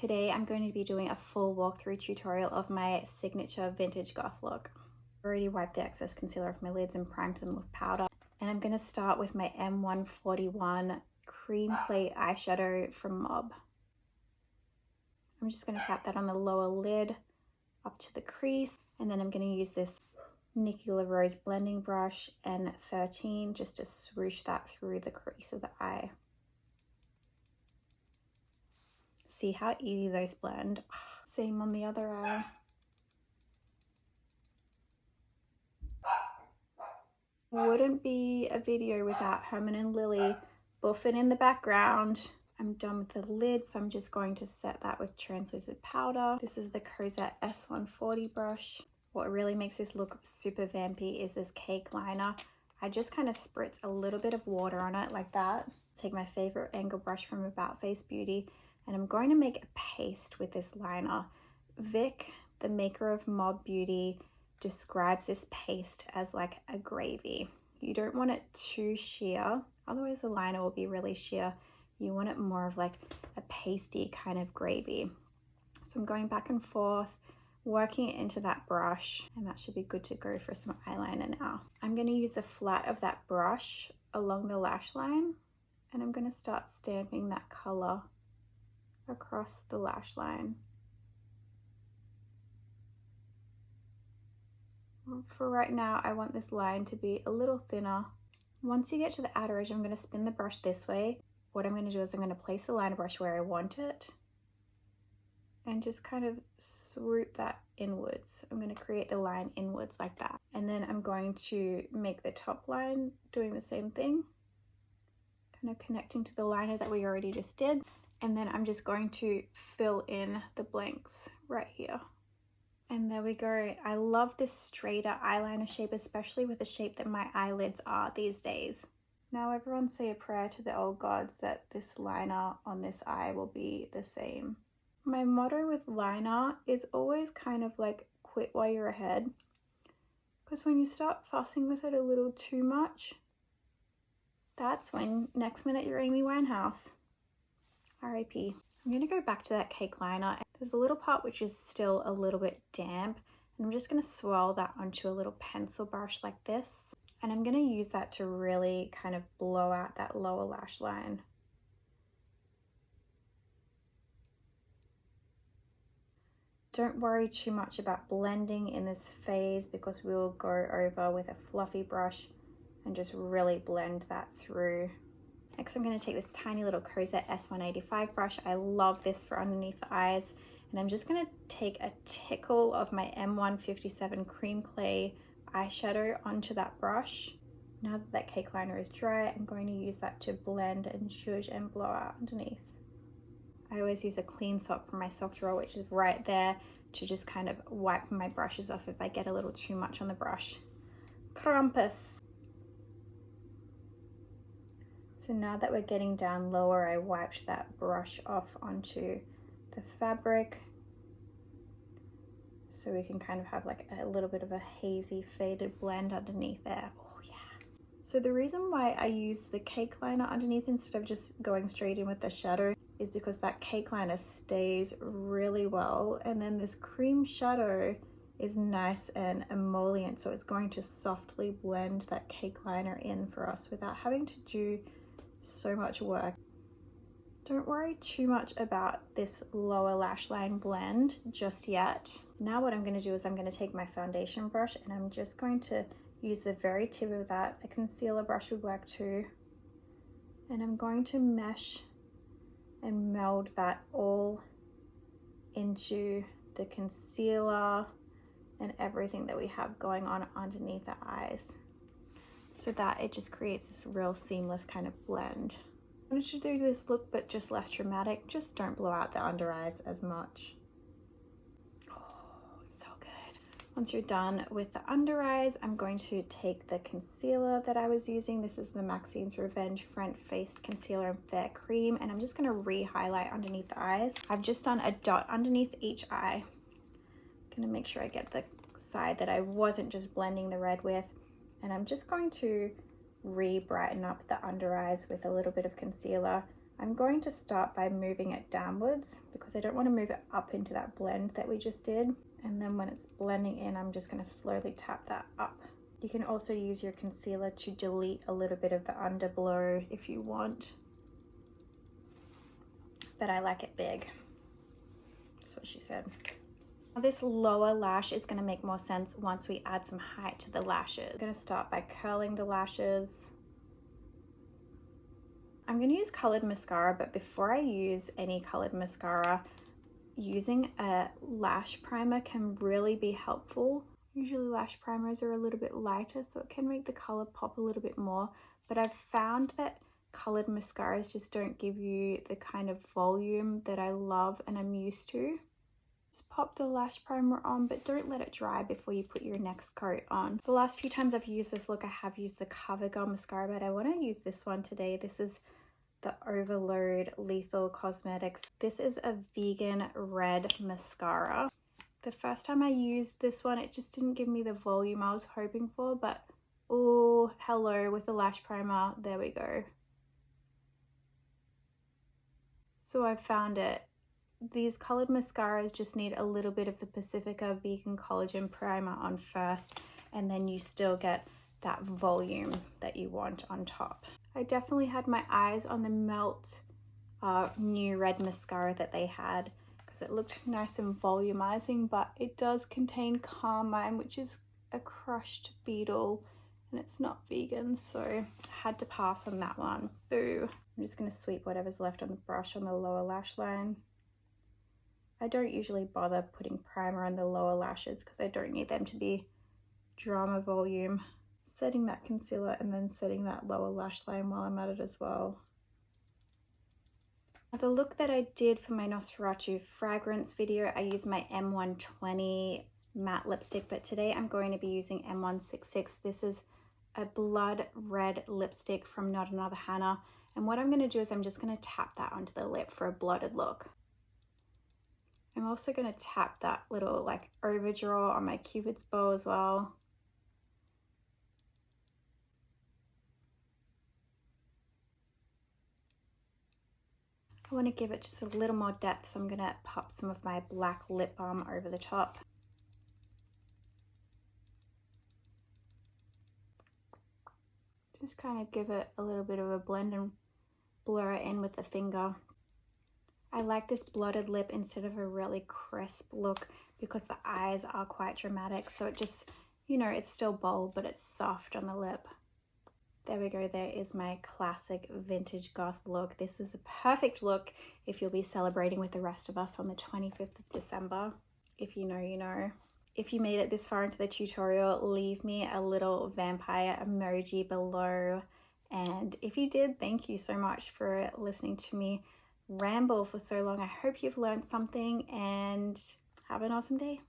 Today I'm going to be doing a full walkthrough tutorial of my signature vintage goth look. I've already wiped the excess concealer off my lids and primed them with powder. And I'm going to start with my M141 cream clay eyeshadow from Mob. I'm just going to tap that on the lower lid up to the crease, and then I'm going to use this Nikki LaRose blending brush N13 just to swoosh that through the crease of the eye. See how easy those blend? Same on the other eye. Wouldn't be a video without Herman and Lily buffing in the background. I'm done with the lid, so I'm just going to set that with translucent powder. This is the Cosette S140 brush. What really makes this look super vampy is this cake liner. I just kind of spritz a little bit of water on it like that. Take my favorite angle brush from About Face Beauty, and I'm going to make a paste with this liner. Vic, the maker of Mob Beauty, describes this paste as like a gravy. You don't want it too sheer, otherwise the liner will be really sheer. You want it more of like a pasty kind of gravy. So I'm going back and forth, working it into that brush, and that should be good to go for some eyeliner now. I'm going to use the flat of that brush along the lash line, and I'm going to start stamping that color across the lash line. For right now, I want this line to be a little thinner. Once you get to the outer edge, I'm going to spin the brush this way. What I'm going to do is I'm going to place the liner brush where I want it and just kind of swoop that inwards. I'm going to create the line inwards like that. And then I'm going to make the top line doing the same thing, kind of connecting to the liner that we already just did. And then I'm just going to fill in the blanks right here. And there we go. I love this straighter eyeliner shape, especially with the shape that my eyelids are these days. Now everyone say a prayer to the old gods that this liner on this eye will be the same. My motto with liner is always kind of like quit while you're ahead, because when you start fussing with it a little too much, that's when next minute you're Amy Winehouse. R.I.P. I'm going to go back to that cake liner. There's a little part which is still a little bit damp, and I'm just going to swirl that onto a little pencil brush like this. And I'm going to use that to really kind of blow out that lower lash line. Don't worry too much about blending in this phase, because we will go over with a fluffy brush and just really blend that through. Next, I'm going to take this tiny little Cosette S185 brush. I love this for underneath the eyes. And I'm just going to take a tickle of my M157 cream clay eyeshadow onto that brush. Now that that cake liner is dry, I'm going to use that to blend and zhuzh and blow out underneath. I always use a clean sock from my sock drawer, which is right there, to just kind of wipe my brushes off if I get a little too much on the brush. Krampus! So now that we're getting down lower, I wiped that brush off onto the fabric so we can kind of have like a little bit of a hazy faded blend underneath there. Oh yeah. So the reason why I use the cake liner underneath instead of just going straight in with the shadow is because that cake liner stays really well, and then this cream shadow is nice and emollient, so it's going to softly blend that cake liner in for us without having to do so much work. Don't worry too much about this lower lash line blend just yet. Now what I'm going to do is I'm going to take my foundation brush, and I'm just going to use the very tip of that. A concealer brush would work too. And I'm going to mesh and meld that all into the concealer and everything that we have going on underneath the eyes, so that it just creates this real seamless kind of blend. I wanted to do this look, but just less dramatic. Just don't blow out the under eyes as much. Oh, so good. Once you're done with the under eyes, I'm going to take the concealer that I was using. This is the Maxine's Revenge Front Face Concealer in Fair Cream, and I'm just going to re-highlight underneath the eyes. I've just done a dot underneath each eye. I'm going to make sure I get the side that I wasn't just blending the red with. And I'm just going to re-brighten up the under eyes with a little bit of concealer. I'm going to start by moving it downwards because I don't want to move it up into that blend that we just did. And then when it's blending in, I'm just going to slowly tap that up. You can also use your concealer to delete a little bit of the underglow if you want. But I like it big. That's what she said. Now this lower lash is going to make more sense once we add some height to the lashes. I'm going to start by curling the lashes. I'm going to use colored mascara, but before I use any colored mascara, using a lash primer can really be helpful. Usually lash primers are a little bit lighter, so it can make the color pop a little bit more, but I've found that colored mascaras just don't give you the kind of volume that I love and I'm used to. Just pop the lash primer on, but don't let it dry before you put your next coat on. The last few times I've used this look, I have used the CoverGirl mascara, but I want to use this one today. This is the Overload Lethal Cosmetics. This is a vegan red mascara. The first time I used this one, it just didn't give me the volume I was hoping for, but oh, hello, with the lash primer, there we go. So I found it. These colored mascaras just need a little bit of the Pacifica Vegan Collagen Primer on first, and then you still get that volume that you want on top. I definitely had my eyes on the Melt new red mascara that they had because it looked nice and volumizing, but it does contain carmine, which is a crushed beetle, and it's not vegan, so I had to pass on that one. Boo. I'm just going to sweep whatever's left on the brush on the lower lash line. I don't usually bother putting primer on the lower lashes because I don't need them to be drama volume. Setting that concealer and then setting that lower lash line while I'm at it as well. The look that I did for my Nosferatu fragrance video, I used my M120 matte lipstick, but today I'm going to be using M166. This is a blood red lipstick from Not Another Hannah, and what I'm going to do is I'm just going to tap that onto the lip for a blooded look. I'm also going to tap that little like overdraw on my Cupid's bow as well. I want to give it just a little more depth, so I'm going to pop some of my black lip balm over the top. Just kind of give it a little bit of a blend and blur it in with the finger. I like this blooded lip instead of a really crisp look because the eyes are quite dramatic, so it just, you know, it's still bold, but it's soft on the lip. There we go, there is my classic vintage goth look. This is a perfect look if you'll be celebrating with the rest of us on the 25th of December. If you know, you know. If you made it this far into the tutorial, leave me a little vampire emoji below. And if you did, thank you so much for listening to me ramble for so long. I hope you've learned something and have an awesome day.